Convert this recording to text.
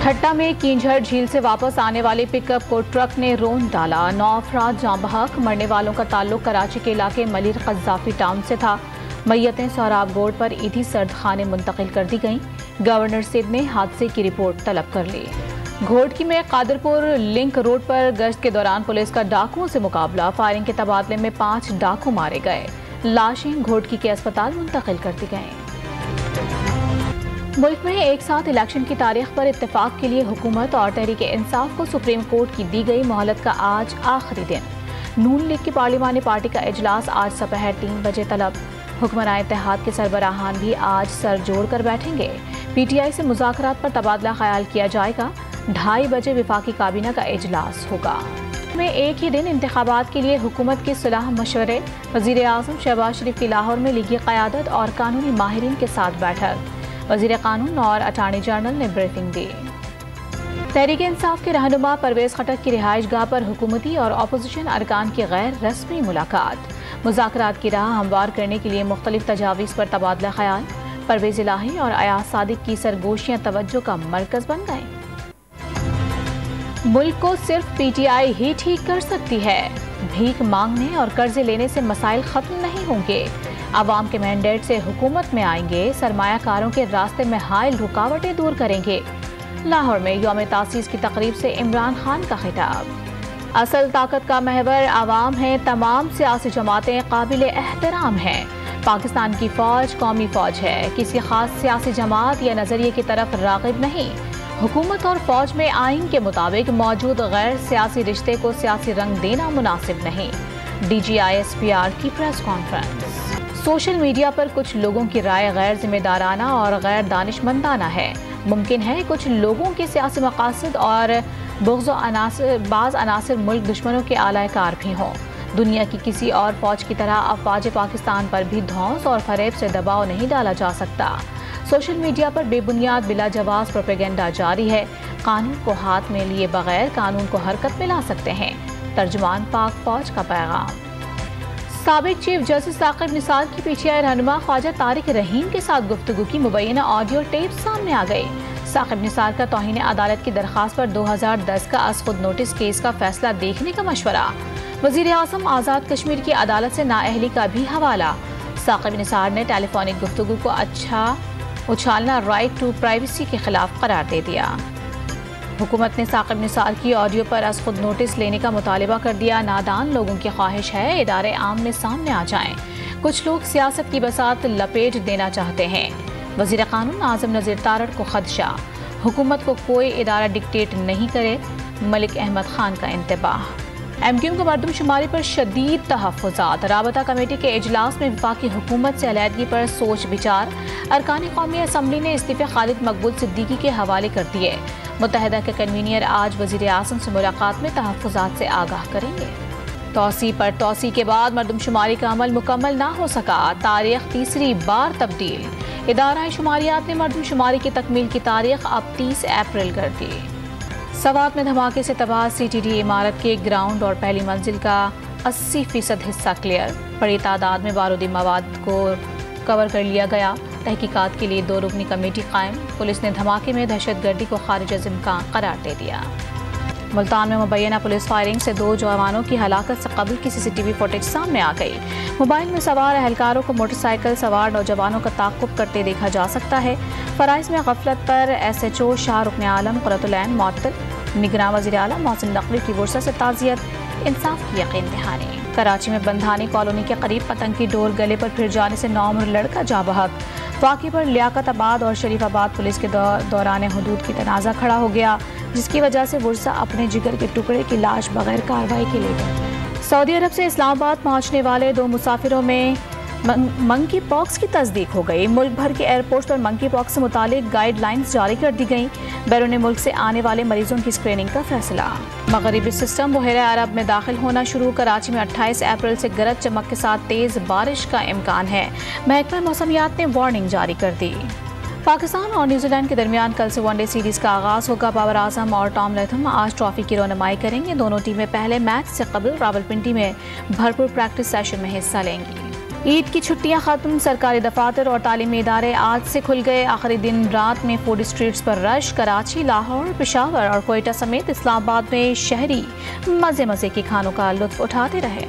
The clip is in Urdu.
ٹھٹا میں کینجھڑ جھیل سے واپس آنے والے پک اپ کو ٹرک نے رون ڈالا، 9 افراد جاں بحق، مرنے والوں کا تعلق کراچی کے علاقے ملیر قذافی ٹاؤن سے تھا۔ میتیں سہراب گوڑ پر ایدھی سرد خانے منتقل کر دی گئیں۔ گورنر سندھ نے حادثے کی رپورٹ طلب کر لی۔ گھوڑکی میں قادرپور لنک روڈ پر گشت کے دوران پولیس کا ڈاکوؤں سے مقابلہ، فائرنگ کے تبادلے میں 5 ڈاکو مارے گئے، لاشیں گھوڑکی کے اسپتال منتقل کر دی گئیں۔ ملک میں ایک ساتھ الیکشن کی تاریخ پر اتفاق کے لیے حکومت اور تحریک انصاف کو سپریم کورٹ کی دی گئی مہلت کا آج آخری دن۔ نون لیگ کی پارلیمانی پارٹی کا اجلاس آج دوپہر 3 بجے طلب۔ حکمراں اتحاد کے سربراہان بھی آج سر جوڑ کر بیٹھیں گے۔ پی ٹی آئی سے مذاکرات پر تبادلہ خیال کیا جائے گا۔ 2:30 بجے وفاقی کابینہ کا اجلاس ہوگا۔ میں ایک ہی دن انتخابات کے لیے حکومت کی صلاح مشورے، وزیر اعظم شہباز شریف کی لاہور میں لیگی قیادت اور قانونی ماہرین کے ساتھ بیٹھک، وزیر قانون اور اٹارنی جنرل نے بریفنگ دی۔ تحریک انصاف کے رہنما پرویز خٹک کی رہائش گاہ پر حکومتی اور اپوزیشن ارکان کی غیر رسمی ملاقات، مذاکرات کی راہ ہموار کرنے کے لیے مختلف تجاویز پر تبادلہ خیال۔ پرویز الہی اور ایاز صادق کی سرگوشیاں توجہ کا مرکز بن گئیں۔ ملک کو صرف پی ٹی آئی ہی ٹھیک کر سکتی ہے، بھیک مانگنے اور قرضے لینے سے مسائل ختم نہیں ہوں گے، عوام کے مینڈیٹ سے حکومت میں آئیں گے، سرمایہ کاروں کے راستے میں حائل رکاوٹیں دور کریں گے۔ لاہور میں یوم تاسیس کی تقریب سے عمران خان کا خطاب۔ اصل طاقت کا محور عوام ہے، تمام سیاسی جماعتیں قابل احترام ہیں۔ پاکستان کی فوج قومی فوج ہے، کسی خاص سیاسی جماعت یا نظریے کی طرف راغب نہیں۔ حکومت اور فوج میں آئین کے مطابق موجود غیر سیاسی رشتے کو سیاسی رنگ دینا مناسب نہیں۔ D G I S P R کی پریس کانفرنس۔ سوشل میڈیا پر کچھ لوگوں کی رائے غیر ذمہ دارانہ اور غیر دانشمندانہ ہے۔ ممکن ہے کچھ لوگوں کے سیاسی مقاصد اور بعض عناصر ملک دشمنوں کے اعلی کار بھی ہوں۔ دنیا کی کسی اور فوج کی طرح افواج پاکستان پر بھی دھونس اور فریب سے دباؤ نہیں ڈالا جا سکتا۔ سوشل میڈیا پر بے بنیاد بلا جواز پروپیگنڈا جاری ہے۔ قانون کو ہاتھ میں لیے بغیر قانون کو حرکت میں لا سکتے ہیں۔ ترجمان پاک فوج کا پیغام۔ سابق چیف جسٹس ثاقب نثار کی پی ٹی آئی رہنما خواجہ طارق رحیم کے ساتھ گفتگو کی مبینہ آڈیو ٹیپ سامنے آ گئی۔ ثاقب نثار کا توہین عدالت کی درخواست پر 2010 کا از خود نوٹس کیس کا فیصلہ دیکھنے کا مشورہ، وزیر اعظم آزاد کشمیر کی عدالت سے نااہلی کا بھی حوالہ۔ ثاقب نثار نے ٹیلی فونک گفتگو کو اچھالنا رائٹ ٹو پرائیویسی کے خلاف قرار دے دیا۔ حکومت نے ثاقب نثار کی آڈیو پر از خود نوٹس لینے کا مطالبہ کر دیا۔ نادان لوگوں کی خواہش ہے ادارے عام میں سامنے آ جائیں، کچھ لوگ سیاست کی بساط لپیٹ دینا چاہتے ہیں۔ وزیر قانون اعظم نذیر تارڑ کو خدشہ، حکومت کو کوئی ادارہ ڈکٹیٹ نہیں کرے، ملک احمد خان کا انتباہ۔ ایم کیو ایم کو مردم شماری پر شدید تحفظات، رابطہ کمیٹی کے اجلاس میں وفاقی حکومت سے علیحدگی پر سوچ بچار، ارکان قومی اسمبلی نے استعفے خالد مقبول صدیقی کے حوالے کر دیے۔ متحدہ کے کنوینر آج وزیر اعظم سے ملاقات میں تحفظات سے آگاہ کریں گے۔ توسیع پر توسیع کے بعد مردم شماری کا عمل مکمل نہ ہو سکا، تاریخ تیسری بار تبدیل۔ ادارہ شماریات نے مردم شماری کی تکمیل کی تاریخ اب 30 اپریل کر دی۔ سوات میں دھماکے سے تباہ سی ٹی ڈی عمارت کے گراؤنڈ اور پہلی منزل کا 80% حصہ کلیئر، بڑی تعداد میں بارودی مواد کو کور کر لیا گیا۔ تحقیقات کے لیے 2 رکنی کمیٹی قائم، پولیس نے دھماکے میں دہشت گردی کو خارج از امکان قرار دے دیا۔ ملتان میں مبینہ پولیس فائرنگ سے 2 جوانوں کی ہلاکت سے قبل کی سی سی ٹی وی فوٹیج سامنے آ گئی۔ موبائل میں سوار اہلکاروں کو موٹر سائیکل سوار نوجوانوں کا تعاقب کرتے دیکھا جا سکتا ہے۔ فرائض میں غفلت پر ایس ایچ او شاہ رکن عالم قرۃ العین معطل، نگراں وزیر اعلیٰ محسن نقوی کی ورثہ سے تعزیت، انصاف کی یقین دہانی۔ کراچی میں بندھانی کالونی کے قریب پتنگ کی ڈور گلے پر پھر جانے سے 9 عمر لڑکا جاں بحق، واقعے پر لیاقت آباد اور شریف آباد پولیس کے دوران حدود کی تنازع کھڑا ہو گیا، جس کی وجہ سے ورثہ اپنے جگر کے ٹکڑے کی لاش بغیر کارروائی کے لے گئے۔ سعودی عرب سے اسلام آباد پہنچنے والے 2 مسافروں میں منکی پاکس کی تصدیق ہو گئی۔ ملک بھر کے ایئرپورٹس پر منکی پاکس سے متعلق گائیڈ لائنز جاری کر دی گئیں۔ بیرون ملک سے آنے والے مریضوں کی اسکریننگ کا فیصلہ۔ مغربی سسٹم بحیرہ عرب میں داخل ہونا شروع، کراچی میں 28 اپریل سے گرج چمک کے ساتھ تیز بارش کا امکان ہے، محکمہ موسمیات نے وارننگ جاری کر دی۔ پاکستان اور نیوزی لینڈ کے درمیان کل سے ون ڈے سیریز کا آغاز ہوگا۔ بابر اعظم اور ٹام لیتھم آج ٹرافی کی رونمائی کریں گے۔ دونوں ٹیمیں پہلے میچ سے قبل راولپنڈی میں بھرپور پریکٹس سیشن میں حصہ لیں گی۔ عید کی چھٹیاں ختم، سرکاری دفاتر اور تعلیمی ادارے آج سے کھل گئے۔ آخری دن رات میں فوڈ اسٹریٹس پر رش، کراچی، لاہور، پشاور اور کوئٹہ سمیت اسلام آباد میں شہری مزے مزے کے کھانوں کا لطف اٹھاتے رہے۔